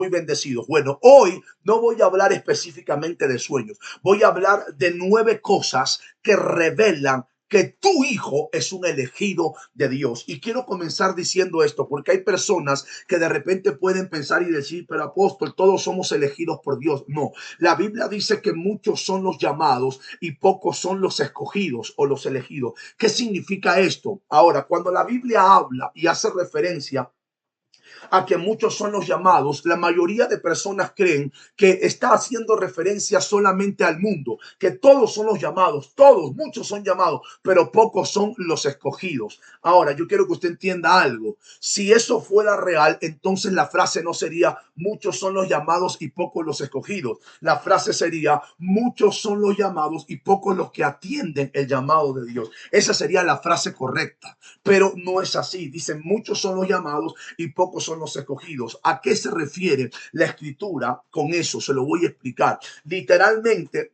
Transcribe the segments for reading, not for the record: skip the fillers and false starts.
muy bendecidos. Bueno, hoy no voy a hablar específicamente de sueños. Voy a hablar de 9 cosas que revelan que tu hijo es un elegido de Dios. Y quiero comenzar diciendo esto porque hay personas que de repente pueden pensar y decir, pero apóstol, todos somos elegidos por Dios. No, la Biblia dice que muchos son los llamados y pocos son los escogidos o los elegidos. ¿Qué significa esto? Ahora, cuando la Biblia habla y hace referencia a que muchos son los llamados, la mayoría de personas creen que está haciendo referencia solamente al mundo, que todos son los llamados, todos, muchos son llamados, pero pocos son los escogidos. Ahora, yo quiero que usted entienda algo. Si eso fuera real, entonces la frase no sería muchos son los llamados y pocos los escogidos. La frase sería muchos son los llamados y pocos los que atienden el llamado de Dios. Esa sería la frase correcta, pero no es así. Dicen muchos son los llamados y pocos son los escogidos. ¿A qué se refiere la escritura con eso? Se lo voy a explicar. Literalmente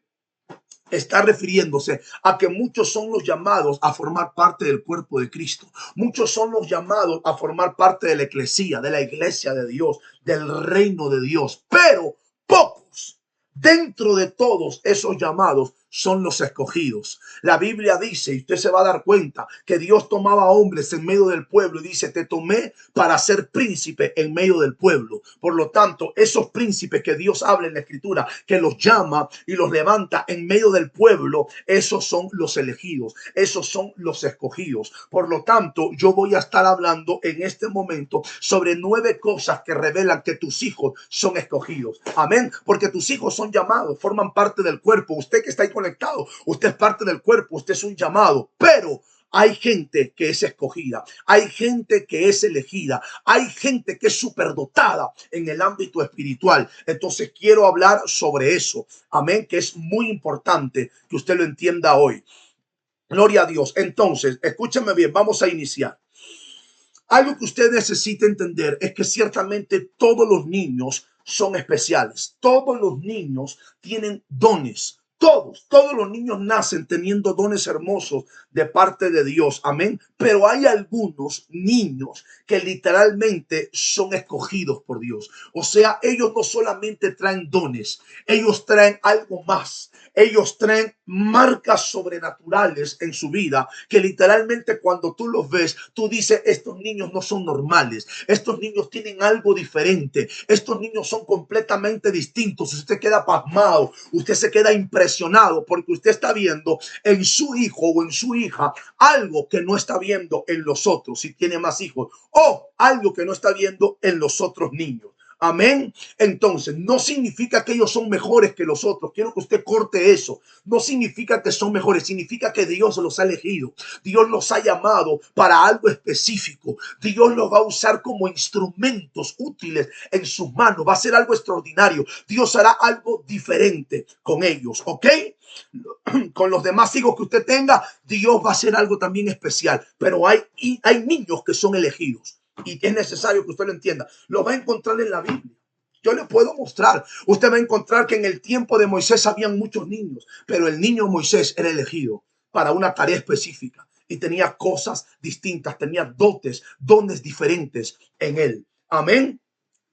está refiriéndose a que muchos son los llamados a formar parte del cuerpo de Cristo. Muchos son los llamados a formar parte de la eclesía, de la iglesia de Dios, del reino de Dios. Pero pocos dentro de todos esos llamados son los escogidos. La Biblia dice, y usted se va a dar cuenta, que Dios tomaba hombres en medio del pueblo y dice, te tomé para ser príncipe en medio del pueblo. Por lo tanto, esos príncipes que Dios habla en la escritura, que los llama y los levanta en medio del pueblo, esos son los elegidos, esos son los escogidos. Por lo tanto, yo voy a estar hablando en este momento sobre 9 cosas que revelan que tus hijos son escogidos. Amén, porque tus hijos son llamados, forman parte del cuerpo. Usted que está ahí conectado, usted es parte del cuerpo, usted es un llamado, pero hay gente que es escogida, hay gente que es elegida, hay gente que es superdotada en el ámbito espiritual. Entonces quiero hablar sobre eso, amén, que es muy importante que usted lo entienda hoy. Gloria a Dios. Entonces, escúcheme bien, vamos a iniciar. Algo que usted necesita entender es que ciertamente todos los niños son especiales, todos los niños tienen dones. Todos los niños nacen teniendo dones hermosos de parte de Dios. Amén. Pero hay algunos niños que literalmente son escogidos por Dios. O sea, ellos no solamente traen dones, ellos traen algo más. Ellos traen marcas sobrenaturales en su vida que literalmente cuando tú los ves, tú dices, estos niños no son normales. Estos niños tienen algo diferente. Estos niños son completamente distintos. Usted queda pasmado, usted se queda impresionado porque usted está viendo en su hijo o en su hija algo que no está viendo en los otros, si tiene más hijos, o algo que no está viendo en los otros niños. Amén. Entonces, no significa que ellos son mejores que los otros. Quiero que usted corte eso. No significa que son mejores. Significa que Dios los ha elegido. Dios los ha llamado para algo específico. Dios los va a usar como instrumentos útiles en sus manos. Va a ser algo extraordinario. Dios hará algo diferente con ellos. ¿Ok? Con los demás hijos que usted tenga, Dios va a hacer algo también especial. Pero hay niños que son elegidos. Y es necesario que usted lo entienda. Lo va a encontrar en la Biblia. Yo le puedo mostrar. Usted va a encontrar que en el tiempo de Moisés habían muchos niños, pero el niño Moisés era elegido para una tarea específica y tenía cosas distintas, tenía dones diferentes en él. Amén.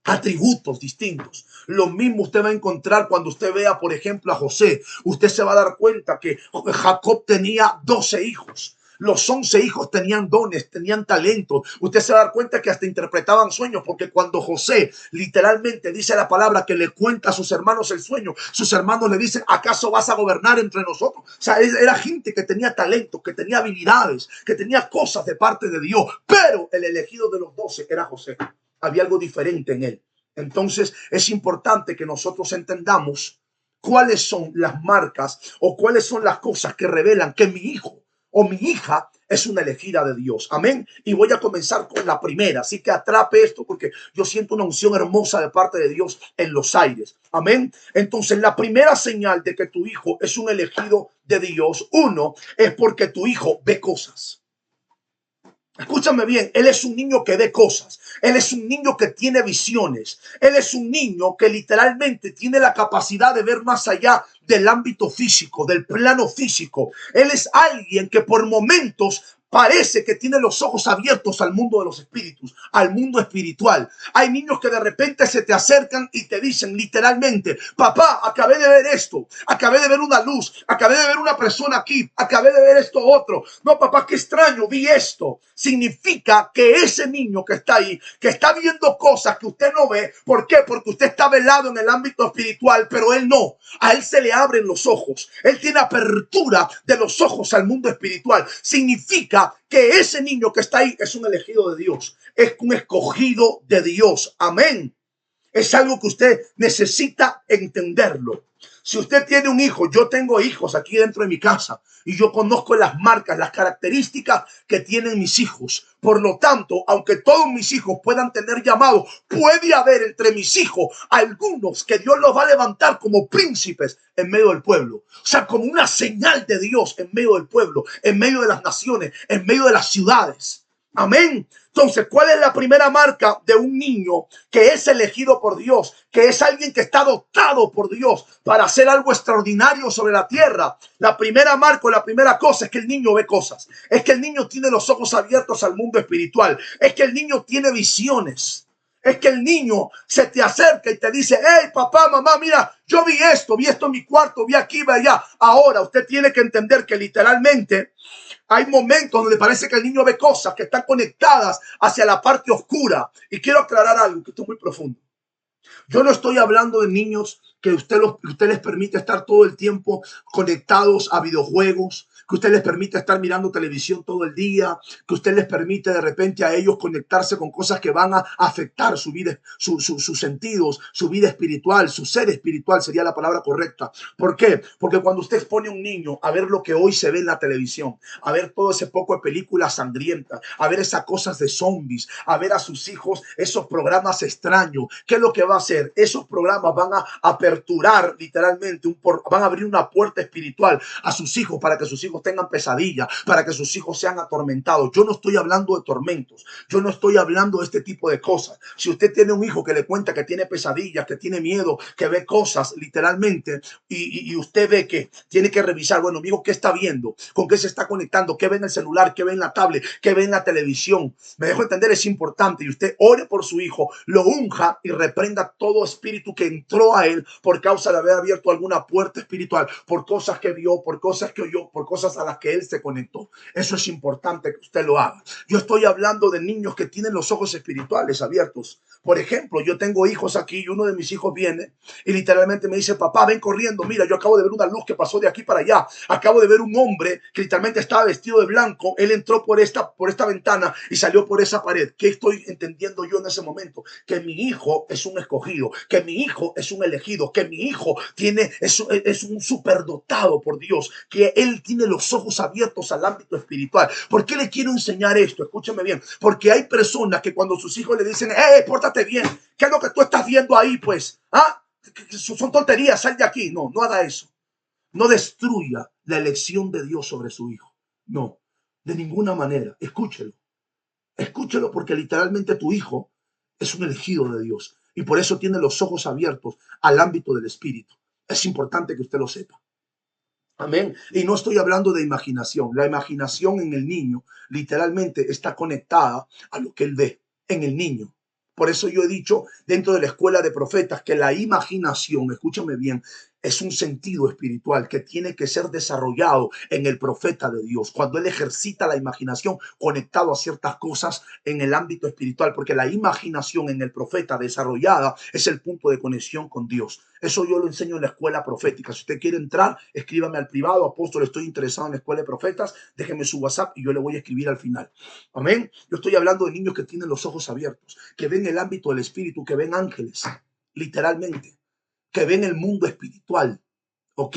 Atributos distintos. Lo mismo usted va a encontrar cuando usted vea, por ejemplo, a José. Usted se va a dar cuenta que Jacob tenía 12 hijos. Los 11 hijos tenían dones, tenían talento. Usted se va a dar cuenta que hasta interpretaban sueños, porque cuando José literalmente dice la palabra que le cuenta a sus hermanos el sueño, sus hermanos le dicen, ¿acaso vas a gobernar entre nosotros? O sea, era gente que tenía talento, que tenía habilidades, que tenía cosas de parte de Dios. Pero el elegido de los 12 era José. Había algo diferente en él. Entonces es importante que nosotros entendamos cuáles son las marcas o cuáles son las cosas que revelan que mi hijo o mi hija es una elegida de Dios. Amén. Y voy a comenzar con la primera. Así que atrape esto porque yo siento una unción hermosa de parte de Dios en los aires. Amén. Entonces la primera señal de que tu hijo es un elegido de Dios, uno, es porque tu hijo ve cosas. Escúchame bien, él es un niño que ve cosas, él es un niño que tiene visiones, él es un niño que literalmente tiene la capacidad de ver más allá del ámbito físico, del plano físico. Él es alguien que por momentos parece que tiene los ojos abiertos al mundo de los espíritus, al mundo espiritual. Hay niños que de repente se te acercan y te dicen literalmente: papá, acabé de ver esto, acabé de ver una luz, acabé de ver una persona aquí, acabé de ver esto otro. No, papá, qué extraño, vi esto. Significa que ese niño que está ahí, que está viendo cosas que usted no ve, ¿por qué? Porque usted está velado en el ámbito espiritual, pero él no. A él se le abren los ojos. Él tiene apertura de los ojos al mundo espiritual. Significa que ese niño que está ahí es un elegido de Dios, es un escogido de Dios. Amén. Es algo que usted necesita entenderlo. Si usted tiene un hijo, yo tengo hijos aquí dentro de mi casa y yo conozco las marcas, las características que tienen mis hijos. Por lo tanto, aunque todos mis hijos puedan tener llamado, puede haber entre mis hijos algunos que Dios los va a levantar como príncipes en medio del pueblo. O sea, como una señal de Dios en medio del pueblo, en medio de las naciones, en medio de las ciudades. Amén. Entonces, ¿cuál es la primera marca de un niño que es elegido por Dios? Que es alguien que está dotado por Dios para hacer algo extraordinario sobre la tierra. La primera marca, la primera cosa es que el niño ve cosas. Es que el niño tiene los ojos abiertos al mundo espiritual. Es que el niño tiene visiones. Es que el niño se te acerca y te dice: hey, papá, mamá, mira, yo vi esto en mi cuarto, vi aquí, vi allá. Ahora, usted tiene que entender que literalmente hay momentos donde parece que el niño ve cosas que están conectadas hacia la parte oscura. Y quiero aclarar algo que esto es muy profundo. Yo no estoy hablando de niños que usted les permite estar todo el tiempo conectados a videojuegos, que usted les permite estar mirando televisión todo el día, que usted les permite de repente a ellos conectarse con cosas que van a afectar su vida, sus sentidos, su vida espiritual, su ser espiritual sería la palabra correcta. ¿Por qué? Porque cuando usted pone a un niño a ver lo que hoy se ve en la televisión, a ver todo ese poco de películas sangrientas, a ver esas cosas de zombies, a ver a sus hijos esos programas extraños, ¿qué es lo que va a hacer? Esos programas van a aperturar literalmente, van a abrir una puerta espiritual a sus hijos para que sus hijos tengan pesadillas, para que sus hijos sean atormentados. Yo no estoy hablando de tormentos, yo no estoy hablando de este tipo de cosas. Si usted tiene un hijo que le cuenta que tiene pesadillas, que tiene miedo, que ve cosas literalmente y usted ve que tiene que revisar, bueno, mi hijo, ¿qué está viendo? ¿Con qué se está conectando? ¿Qué ve en el celular? ¿Qué ve en la tablet? ¿Qué ve en la televisión? Me dejo entender, es importante, y usted ore por su hijo, lo unja y reprenda todo espíritu que entró a él por causa de haber abierto alguna puerta espiritual, por cosas que vio, por cosas que oyó, por cosas a las que él se conectó. Eso es importante que usted lo haga. Yo estoy hablando de niños que tienen los ojos espirituales abiertos. Por ejemplo, yo tengo hijos aquí y uno de mis hijos viene y literalmente me dice: papá, ven corriendo, mira, yo acabo de ver una luz que pasó de aquí para allá, acabo de ver un hombre que literalmente estaba vestido de blanco, él entró por esta ventana y salió por esa pared. ¿Qué estoy entendiendo yo en ese momento? Que mi hijo es un escogido, que mi hijo es un elegido, que mi hijo es un superdotado por Dios, que él tiene los ojos abiertos al ámbito espiritual. ¿Por qué le quiero enseñar esto? Escúcheme bien, porque hay personas que cuando sus hijos le dicen: pórtate bien, ¿qué es lo que tú estás viendo ahí? Pues, son tonterías, sal de aquí. No, no haga eso. No destruya la elección de Dios sobre su hijo. No, de ninguna manera. Escúchelo. Escúchelo, porque literalmente tu hijo es un elegido de Dios y por eso tiene los ojos abiertos al ámbito del espíritu. Es importante que usted lo sepa. Amén. Y no estoy hablando de imaginación. La imaginación en el niño literalmente está conectada a lo que él ve en el niño. Por eso yo he dicho dentro de la escuela de profetas que la imaginación, escúchame bien, es un sentido espiritual que tiene que ser desarrollado en el profeta de Dios, cuando él ejercita la imaginación conectado a ciertas cosas en el ámbito espiritual, porque la imaginación en el profeta desarrollada es el punto de conexión con Dios. Eso yo lo enseño en la escuela profética. Si usted quiere entrar, escríbame al privado: apóstol, estoy interesado en la escuela de profetas, déjeme su WhatsApp y yo le voy a escribir al final. Amén. Yo estoy hablando de niños que tienen los ojos abiertos, que ven el ámbito del espíritu, que ven ángeles, literalmente, que ven el mundo espiritual. ¿Ok?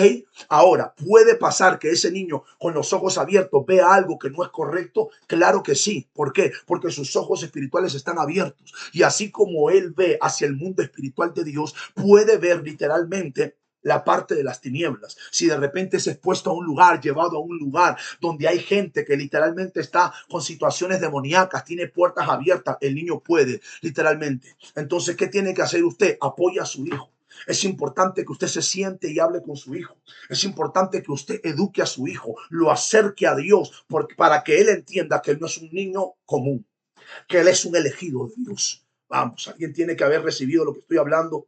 Ahora, ¿puede pasar que ese niño con los ojos abiertos vea algo que no es correcto? Claro que sí. ¿Por qué? Porque sus ojos espirituales están abiertos. Y así como él ve hacia el mundo espiritual de Dios, puede ver literalmente la parte de las tinieblas. Si de repente es expuesto a un lugar, llevado a un lugar donde hay gente que literalmente está con situaciones demoníacas, tiene puertas abiertas, el niño puede, literalmente. Entonces, ¿qué tiene que hacer usted? Apoya a su hijo. Es importante que usted se siente y hable con su hijo. Es importante que usted eduque a su hijo, lo acerque a Dios, para que él entienda que él no es un niño común, que él es un elegido de Dios. Vamos, alguien tiene que haber recibido lo que estoy hablando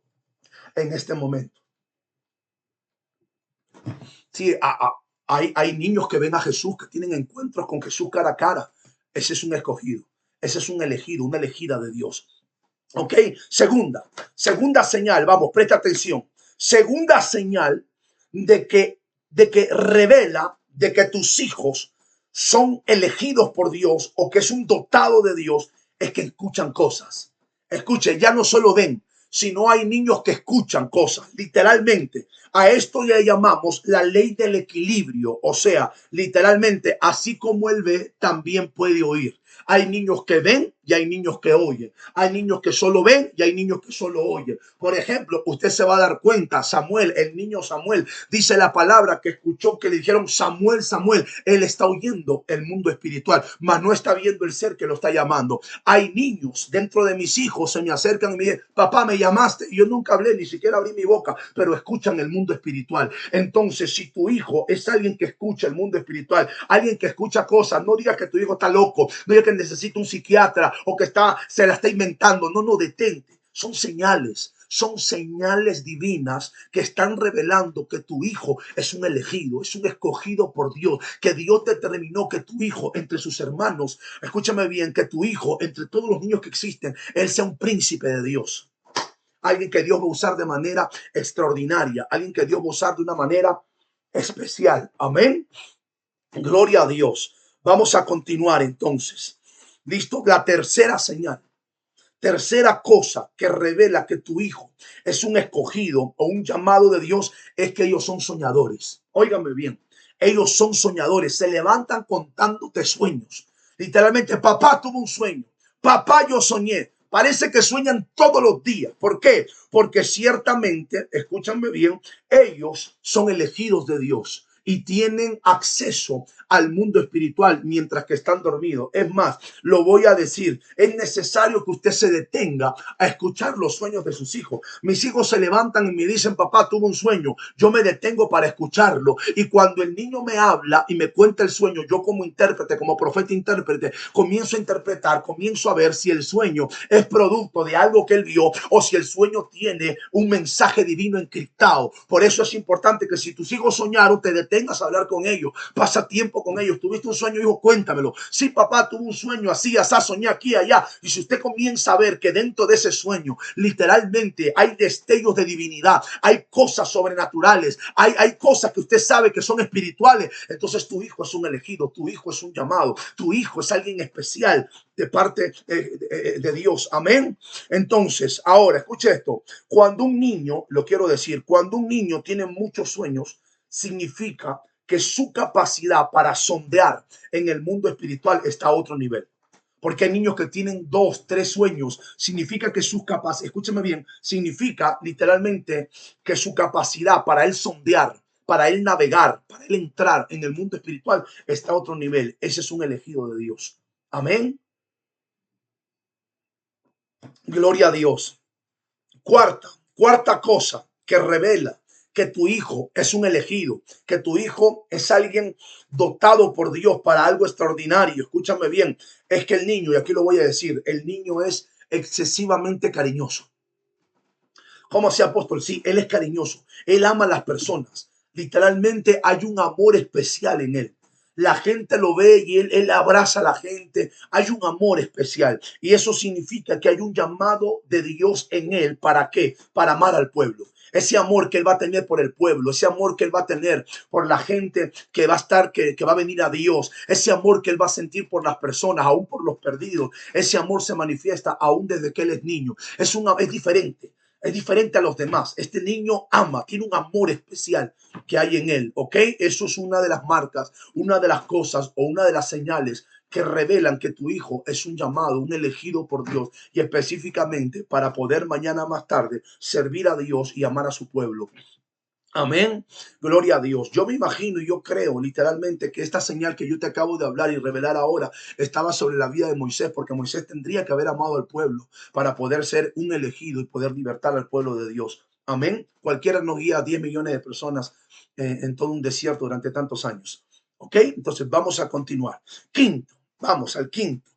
en este momento. Sí, hay niños que ven a Jesús, que tienen encuentros con Jesús cara a cara. Ese es un escogido, ese es un elegido, una elegida de Dios. Ok, segunda señal, vamos, presta atención. Segunda señal de que revela de que tus hijos son elegidos por Dios o que es un dotado de Dios, es que escuchan cosas. Escuchen, ya no solo ven, sino hay niños que escuchan cosas, literalmente. A esto le llamamos la ley del equilibrio, o sea, literalmente, así como él ve, también puede oír. Hay niños que ven y hay niños que oyen. Hay niños que solo ven y hay niños que solo oyen. Por ejemplo, usted se va a dar cuenta, Samuel, el niño Samuel, dice la palabra que escuchó que le dijeron Samuel, Samuel. Él está oyendo el mundo espiritual, mas no está viendo el ser que lo está llamando. Hay niños dentro de mis hijos, se me acercan y me dicen, papá, me llamaste. Y yo nunca hablé, ni siquiera abrí mi boca, pero escuchan el mundo espiritual. Entonces, si tu hijo es alguien que escucha el mundo espiritual, alguien que escucha cosas, no digas que tu hijo está loco, no digas que necesita un psiquiatra o que se la está inventando. No, detente. Son señales divinas que están revelando que tu hijo es un elegido, es un escogido por Dios, que Dios determinó que tu hijo entre sus hermanos, escúchame bien, que tu hijo entre todos los niños que existen, él sea un príncipe de Dios. Alguien que Dios va a usar de manera extraordinaria, alguien que Dios va a usar de una manera especial. Amén. Gloria a Dios. Vamos a continuar entonces. ¿Listo? La tercera señal. Tercera cosa que revela que tu hijo es un escogido o un llamado de Dios es que ellos son soñadores. Óigame bien, ellos son soñadores, se levantan contándote sueños. Literalmente, papá tuvo un sueño, papá yo soñé. Parece que sueñan todos los días. ¿Por qué? Porque ciertamente, escúchame bien, ellos son elegidos de Dios y tienen acceso al mundo espiritual mientras que están dormidos. Es más, lo voy a decir, es necesario que usted se detenga a escuchar los sueños de sus hijos. Mis hijos se levantan y me dicen, papá, tuve un sueño. Yo me detengo para escucharlo. Y cuando el niño me habla y me cuenta el sueño, yo como intérprete, como profeta intérprete, comienzo a interpretar, comienzo a ver si el sueño es producto de algo que él vio o si el sueño tiene un mensaje divino encriptado. Por eso es importante que si tus hijos soñaron, te detengas a hablar con ellos, pasa tiempo con ellos. ¿Tuviste un sueño, hijo? Cuéntamelo. Sí, papá, tuve un sueño así, así, soñé aquí, allá. Y si usted comienza a ver que dentro de ese sueño, literalmente hay destellos de divinidad, hay cosas sobrenaturales, hay cosas que usted sabe que son espirituales, entonces tu hijo es un elegido, tu hijo es un llamado, tu hijo es alguien especial de parte de Dios. Amén. Entonces, ahora, escuche esto. Cuando un niño, lo quiero decir, cuando un niño tiene muchos sueños, significa que su capacidad para sondear en el mundo espiritual está a otro nivel. Porque hay niños que tienen 2, 3 sueños. Significa que sus capacidades, escúchame bien, significa literalmente que su capacidad para él sondear, para él navegar, para él entrar en el mundo espiritual está a otro nivel. Ese es un elegido de Dios. Amén. Gloria a Dios. Cuarta cosa que revela que tu hijo es un elegido, que tu hijo es alguien dotado por Dios para algo extraordinario. Escúchame bien, es que el niño, y aquí lo voy a decir, el niño es excesivamente cariñoso. ¿Cómo sea, apóstol? Sí, él es cariñoso, él ama a las personas. Literalmente hay un amor especial en él. La gente lo ve y él abraza a la gente. Hay un amor especial. Y eso significa que hay un llamado de Dios en él. ¿Para qué? Para amar al pueblo. Ese amor que él va a tener por el pueblo, ese amor que él va a tener por la gente que va a estar, que va a venir a Dios, ese amor que él va a sentir por las personas, aún por los perdidos, ese amor se manifiesta aún desde que él es niño. Es diferente. Es diferente a los demás. Este niño ama, tiene un amor especial que hay en él, ¿ok? Eso es una de las marcas, una de las cosas o una de las señales que revelan que tu hijo es un llamado, un elegido por Dios y específicamente para poder mañana más tarde servir a Dios y amar a su pueblo. Amén. Gloria a Dios. Yo me imagino y yo creo literalmente que esta señal que yo te acabo de hablar y revelar ahora estaba sobre la vida de Moisés, porque Moisés tendría que haber amado al pueblo para poder ser un elegido y poder libertar al pueblo de Dios. Amén. Cualquiera no guía a 10 millones de personas en todo un desierto durante tantos años. ¿Ok? Entonces vamos a continuar. Quinto, vamos al quinto.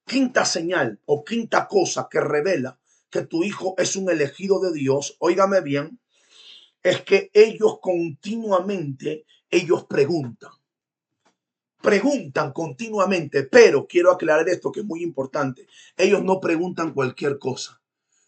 Quinta señal o quinta cosa que revela que tu hijo es un elegido de Dios, óigame bien, es que ellos continuamente, ellos preguntan continuamente, pero quiero aclarar esto que es muy importante. Ellos no preguntan cualquier cosa.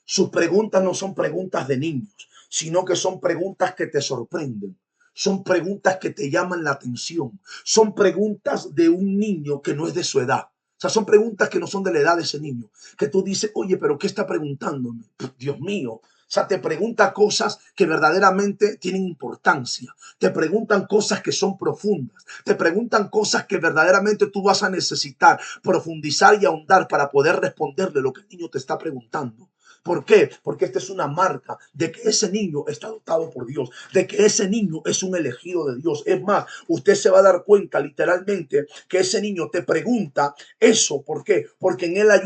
Sus preguntas no son preguntas de niños, sino que son preguntas que te sorprenden. Son preguntas que te llaman la atención. Son preguntas de un niño que no es de su edad. O sea, son preguntas que no son de la edad de ese niño. Que tú dices, oye, pero ¿qué está preguntándome? Dios mío. O sea, te pregunta cosas que verdaderamente tienen importancia. Te preguntan cosas que son profundas. Te preguntan cosas que verdaderamente tú vas a necesitar profundizar y ahondar para poder responderle lo que el niño te está preguntando. ¿Por qué? Porque esta es una marca de que ese niño está dotado por Dios, de que ese niño es un elegido de Dios. Es más, usted se va a dar cuenta literalmente que ese niño te pregunta eso. ¿Por qué? Porque en él hay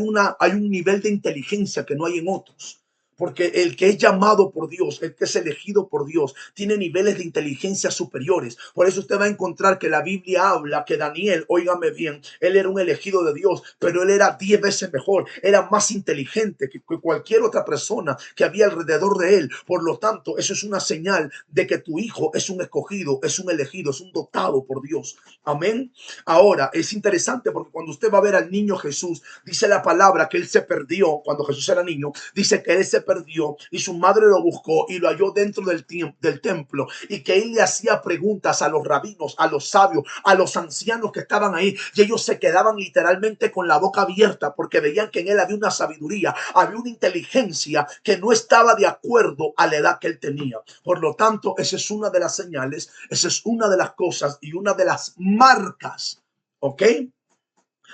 un nivel de inteligencia que no hay en otros. Porque el que es llamado por Dios, el que es elegido por Dios, tiene niveles de inteligencia superiores. Por eso usted va a encontrar que la Biblia habla que Daniel, óigame bien, él era un elegido de Dios, pero él era 10 veces mejor, era más inteligente que cualquier otra persona que había alrededor de él. Por lo tanto, eso es una señal de que tu hijo es un escogido, es un elegido, es un dotado por Dios. Amén. Ahora, es interesante porque cuando usted va a ver al niño Jesús, dice la palabra que él se perdió cuando Jesús era niño, dice que él se perdió y su madre lo buscó y lo halló dentro del templo y que él le hacía preguntas a los rabinos, a los sabios, a los ancianos que estaban ahí y ellos se quedaban literalmente con la boca abierta porque veían que en él había una sabiduría, había una inteligencia que no estaba de acuerdo a la edad que él tenía. Por lo tanto, esa es una de las señales, esa es una de las cosas y una de las marcas, ¿ok?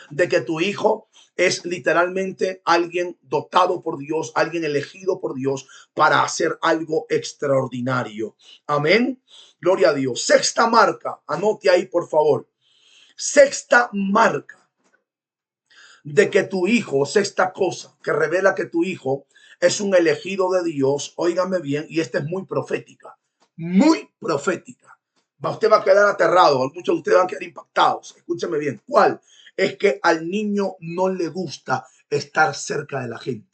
De que tu hijo es literalmente alguien dotado por Dios, alguien elegido por Dios para hacer algo extraordinario. Amén. Gloria a Dios. Sexta marca, anote ahí por favor. Sexta marca de que tu hijo, sexta cosa que revela que tu hijo es un elegido de Dios, óigame bien, y esta es muy profética, muy profética. Usted va a quedar aterrado, muchos de ustedes van a quedar impactados. Escúcheme bien, ¿cuál? Es que al niño no le gusta estar cerca de la gente.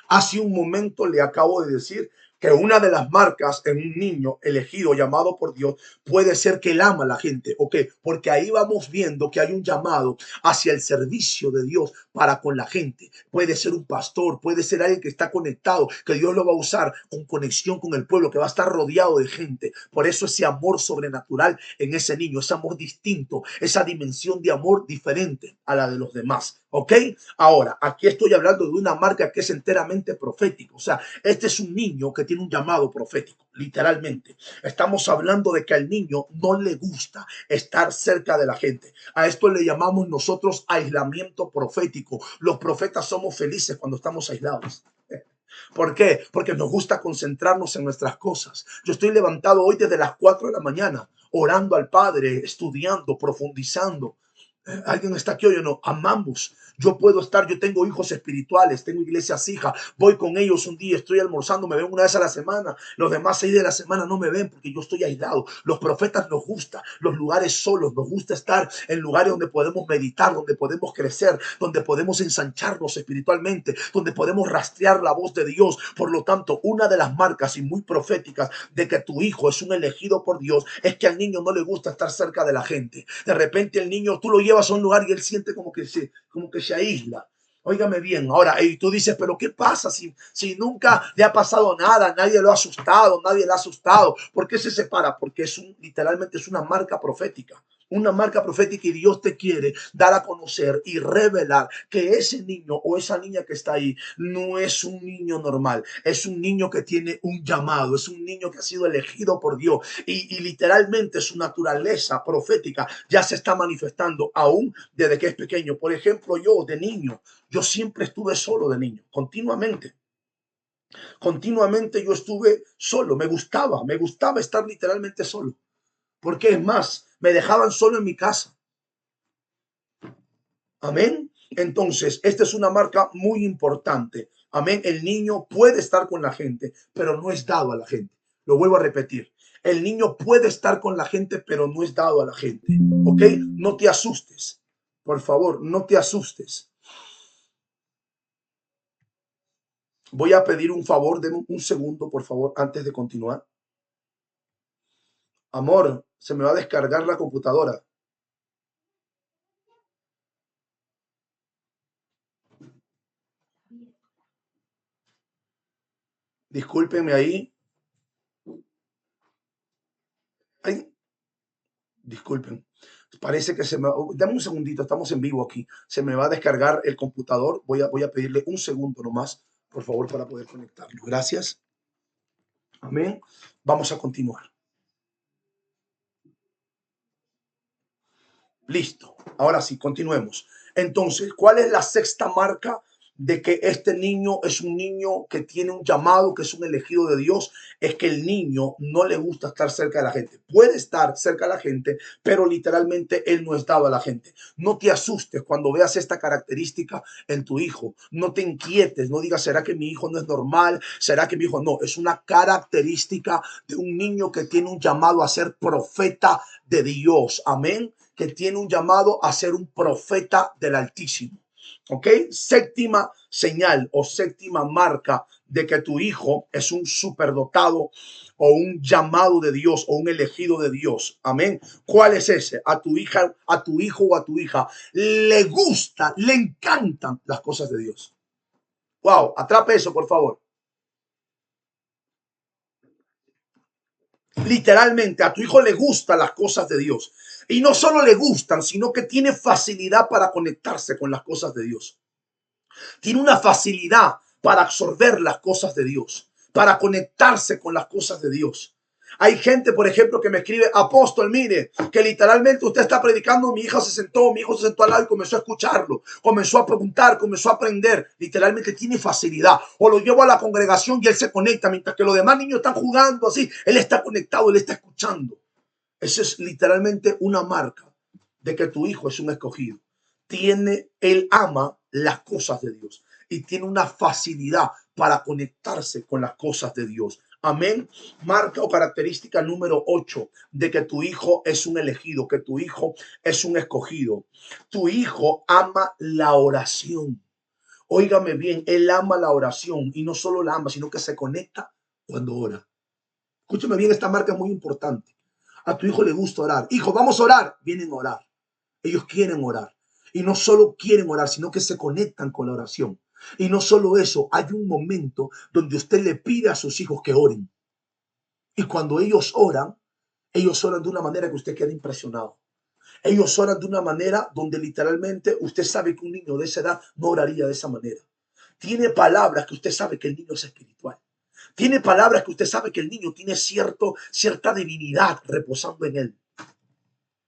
Hace un momento le acabo de decir que una de las marcas en un niño elegido, llamado por Dios, puede ser que él ama a la gente. ¿Ok? Porque ahí vamos viendo que hay un llamado hacia el servicio de Dios para con la gente. Puede ser un pastor, puede ser alguien que está conectado, que Dios lo va a usar con conexión con el pueblo, que va a estar rodeado de gente. Por eso ese amor sobrenatural en ese niño, ese amor distinto, esa dimensión de amor diferente a la de los demás. ¿Ok? Ahora, aquí estoy hablando de una marca que es enteramente profética. O sea, este es un niño que tiene un llamado profético, literalmente. Estamos hablando de que al niño no le gusta estar cerca de la gente. A esto le llamamos nosotros aislamiento profético. Los profetas somos felices cuando estamos aislados. ¿Por qué? Porque nos gusta concentrarnos en nuestras cosas. Yo estoy levantado hoy desde las 4 de la mañana, orando al Padre, estudiando, profundizando. Alguien está aquí hoy o no. Amamos. Yo puedo estar, yo tengo hijos espirituales, tengo iglesias hijas, voy con ellos un día, estoy almorzando, me ven una vez a la semana, los demás 6 de la semana no me ven porque yo estoy aislado. Los profetas nos gusta los lugares solos, nos gusta estar en lugares donde podemos meditar, donde podemos crecer, donde podemos ensancharnos espiritualmente, donde podemos rastrear la voz de Dios. Por lo tanto, una de las marcas y muy proféticas de que tu hijo es un elegido por Dios es que al niño no le gusta estar cerca de la gente. De repente el niño, tú lo llevas a un lugar y él siente como que se aísla. Óigame bien, ahora, y tú dices, pero ¿qué pasa si nunca le ha pasado nada? Nadie lo ha asustado, nadie le ha asustado. ¿Por qué se separa? Porque literalmente es una marca profética. Una marca profética y Dios te quiere dar a conocer y revelar que ese niño o esa niña que está ahí no es un niño normal, es un niño que tiene un llamado, es un niño que ha sido elegido por Dios y literalmente su naturaleza profética ya se está manifestando aún desde que es pequeño. Por ejemplo, yo de niño, yo siempre estuve solo de niño, continuamente yo estuve solo, me gustaba estar literalmente solo, porque es más, me dejaban solo en mi casa. Amén. Entonces, esta es una marca muy importante. Amén. El niño puede estar con la gente, pero no es dado a la gente. Lo vuelvo a repetir. El niño puede estar con la gente, pero no es dado a la gente. ¿Ok? No te asustes. Por favor, no te asustes. Voy a pedir un favor, denme un segundo, por favor, antes de continuar. Amor, se me va a descargar la computadora. Discúlpenme ahí. Ay, disculpen. Parece que se me... Dame un segundito, estamos en vivo aquí. Se me va a descargar el computador. Voy a pedirle un segundo nomás, por favor, para poder conectarlo. Gracias. Amén. Vamos a continuar. Listo. Ahora sí, continuemos. Entonces, ¿cuál es la sexta marca de que este niño es un niño que tiene un llamado, que es un elegido de Dios? Es que el niño no le gusta estar cerca de la gente. Puede estar cerca de la gente, pero literalmente él no es dado a la gente. No te asustes cuando veas esta característica en tu hijo. No te inquietes, no digas, ¿será que mi hijo no es normal? ¿Será que mi hijo no? Es una característica de un niño que tiene un llamado a ser profeta de Dios. Amén. Que tiene un llamado a ser un profeta del Altísimo. ¿Ok? Séptima señal o séptima marca de que tu hijo es un superdotado o un llamado de Dios o un elegido de Dios. Amén. ¿Cuál es ese? A tu hija, a tu hijo o a tu hija le gusta, le encantan las cosas de Dios. Wow, atrape eso, por favor. Literalmente, a tu hijo le gustan las cosas de Dios. Y no solo le gustan, sino que tiene facilidad para conectarse con las cosas de Dios. Tiene una facilidad para absorber las cosas de Dios, para conectarse con las cosas de Dios. Hay gente, por ejemplo, que me escribe, apóstol, mire, que literalmente usted está predicando, mi hijo se sentó al lado y comenzó a escucharlo, comenzó a preguntar, comenzó a aprender, literalmente tiene facilidad. O lo llevo a la congregación y él se conecta, mientras que los demás niños están jugando así, él está conectado, él está escuchando. Eso es literalmente una marca de que tu hijo es un escogido. Él ama las cosas de Dios y tiene una facilidad para conectarse con las cosas de Dios. Amén. Marca o característica número 8 de que tu hijo es un elegido, que tu hijo es un escogido. Tu hijo ama la oración. Óigame bien, él ama la oración y no solo la ama, sino que se conecta cuando ora. Escúchame bien, esta marca es muy importante. A tu hijo le gusta orar. Hijo, vamos a orar. Vienen a orar. Ellos quieren orar. Y no solo quieren orar, sino que se conectan con la oración. Y no solo eso, hay un momento donde usted le pide a sus hijos que oren. Y cuando ellos oran de una manera que usted queda impresionado. Ellos oran de una manera donde literalmente usted sabe que un niño de esa edad no oraría de esa manera. Tiene palabras que usted sabe que el niño es espiritual. Tiene palabras que usted sabe que el niño tiene cierta divinidad reposando en él.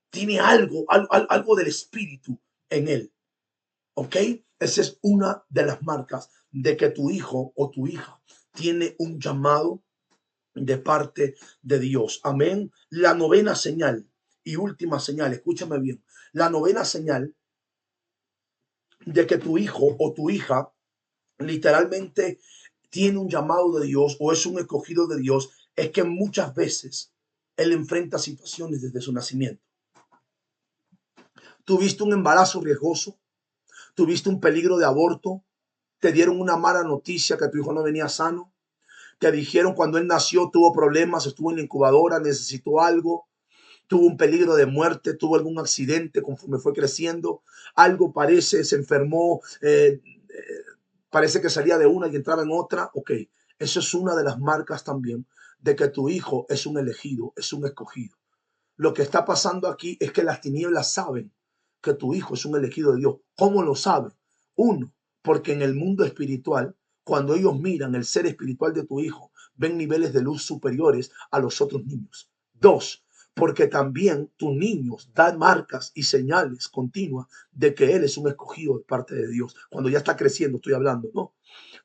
Tiene algo del espíritu en él. ¿Ok? Esa es una de las marcas de que tu hijo o tu hija tiene un llamado de parte de Dios. Amén. La novena señal y última señal, escúchame bien. La novena señal de que tu hijo o tu hija literalmente tiene un llamado de Dios o es un escogido de Dios es que muchas veces él enfrenta situaciones desde su nacimiento. Tuviste un embarazo riesgoso, tuviste un peligro de aborto, te dieron una mala noticia que tu hijo no venía sano, te dijeron cuando él nació tuvo problemas, estuvo en la incubadora, necesitó algo, tuvo un peligro de muerte, tuvo algún accidente conforme fue creciendo, algo parece, se enfermó, parece que salía de una y entraba en otra. Ok, eso es una de las marcas también de que tu hijo es un elegido, es un escogido. Lo que está pasando aquí es que las tinieblas saben que tu hijo es un elegido de Dios. ¿Cómo lo saben? Uno, porque en el mundo espiritual, cuando ellos miran el ser espiritual de tu hijo, ven niveles de luz superiores a los otros niños. Dos, porque también tus niños dan marcas y señales continuas de que él es un escogido de parte de Dios. Cuando ya está creciendo, estoy hablando, ¿no?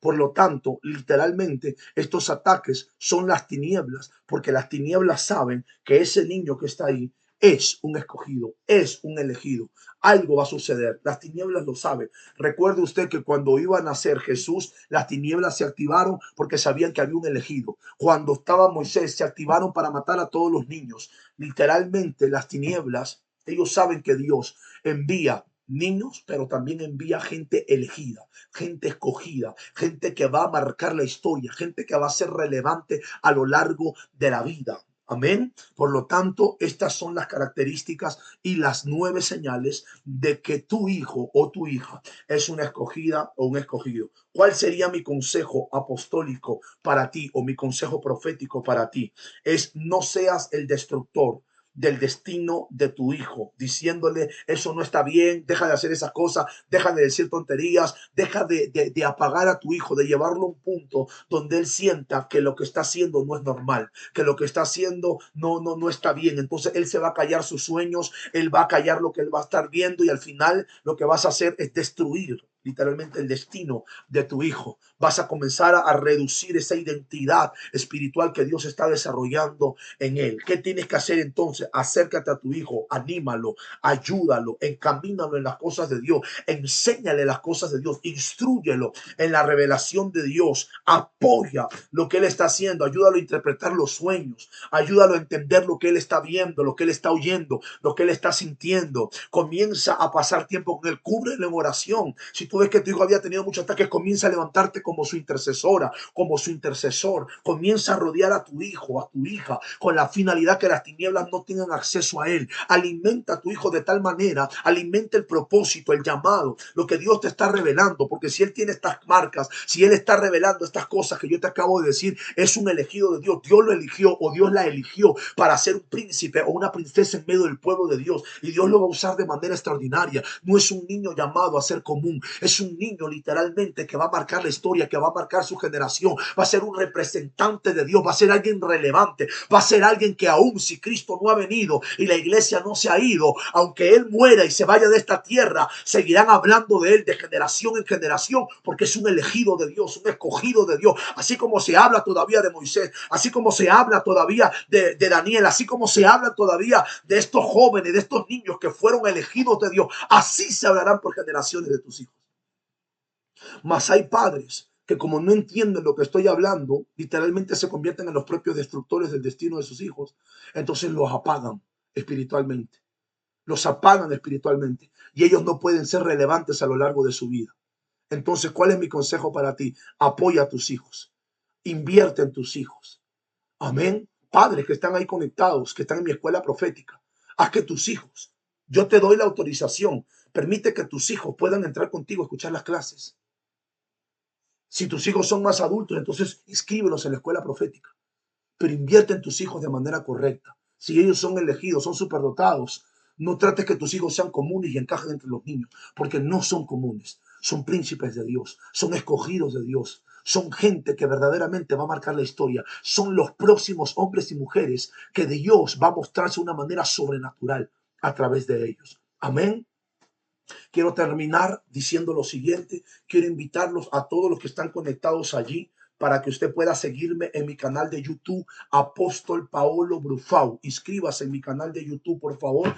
Por lo tanto, literalmente, estos ataques son las tinieblas, porque las tinieblas saben que ese niño que está ahí es un escogido, es un elegido. Algo va a suceder. Las tinieblas lo saben. Recuerde usted que cuando iba a nacer Jesús, las tinieblas se activaron porque sabían que había un elegido. Cuando estaba Moisés, se activaron para matar a todos los niños. Literalmente, las tinieblas, ellos saben que Dios envía niños, pero también envía gente elegida, gente escogida, gente que va a marcar la historia, gente que va a ser relevante a lo largo de la vida. Amén. Por lo tanto, estas son las características y las 9 señales de que tu hijo o tu hija es una escogida o un escogido. ¿Cuál sería mi consejo apostólico para ti o mi consejo profético para ti? Es no seas el destructor del destino de tu hijo, diciéndole eso no está bien, deja de hacer esas cosas, deja de decir tonterías, deja de apagar a tu hijo, de llevarlo a un punto donde él sienta que lo que está haciendo no es normal, que lo que está haciendo no está bien. Entonces él se va a callar sus sueños, él va a callar lo que él va a estar viendo y al final lo que vas a hacer es destruir literalmente el destino de tu hijo. Vas a comenzar a reducir esa identidad espiritual que Dios está desarrollando en él. ¿Qué tienes que hacer entonces? Acércate a tu hijo, anímalo, ayúdalo, encamínalo en las cosas de Dios, enséñale las cosas de Dios, instrúyelo en la revelación de Dios, apoya lo que él está haciendo, ayúdalo a interpretar los sueños, ayúdalo a entender lo que él está viendo, lo que él está oyendo, lo que él está sintiendo. Comienza a pasar tiempo con él, cúbrelo en oración. Si tú ves que tu hijo había tenido muchos ataques, comienza a levantarte como su intercesora, como su intercesor. Comienza a rodear a tu hijo, a tu hija, con la finalidad que las tinieblas no tengan acceso a él. Alimenta a tu hijo de tal manera, alimenta el propósito, el llamado, lo que Dios te está revelando, porque si él tiene estas marcas, si él está revelando estas cosas que yo te acabo de decir, es un elegido de Dios. Dios lo eligió o Dios la eligió para ser un príncipe o una princesa en medio del pueblo de Dios, y Dios lo va a usar de manera extraordinaria. No es un niño llamado a ser común, es un niño literalmente que va a marcar la historia, que va a marcar su generación, va a ser un representante de Dios, va a ser alguien relevante, va a ser alguien que aún si Cristo no ha venido y la iglesia no se ha ido, aunque Él muera y se vaya de esta tierra, seguirán hablando de Él de generación en generación, porque es un elegido de Dios, un escogido de Dios. Así como se habla todavía de Moisés, así como se habla todavía de Daniel, así como se habla todavía de estos jóvenes, de estos niños que fueron elegidos de Dios, así se hablarán por generaciones de tus hijos. Mas hay padres que como no entienden lo que estoy hablando, literalmente se convierten en los propios destructores del destino de sus hijos. Entonces los apagan espiritualmente. Los apagan espiritualmente. Y ellos no pueden ser relevantes a lo largo de su vida. Entonces, ¿cuál es mi consejo para ti? Apoya a tus hijos. Invierte en tus hijos. Amén. Padres que están ahí conectados, que están en mi escuela profética. Haz que tus hijos, yo te doy la autorización. Permite que tus hijos puedan entrar contigo a escuchar las clases. Si tus hijos son más adultos, entonces inscríbelos en la escuela profética. Pero invierte en tus hijos de manera correcta. Si ellos son elegidos, son superdotados, no trates que tus hijos sean comunes y encajen entre los niños, porque no son comunes. Son príncipes de Dios, son escogidos de Dios, son gente que verdaderamente va a marcar la historia. Son los próximos hombres y mujeres que Dios va a mostrarse de una manera sobrenatural a través de ellos. Amén. Quiero terminar diciendo lo siguiente. Quiero invitarlos a todos los que están conectados allí para que usted pueda seguirme en mi canal de YouTube, Apóstol Paolo Brufau. Inscríbase en mi canal de YouTube, por favor.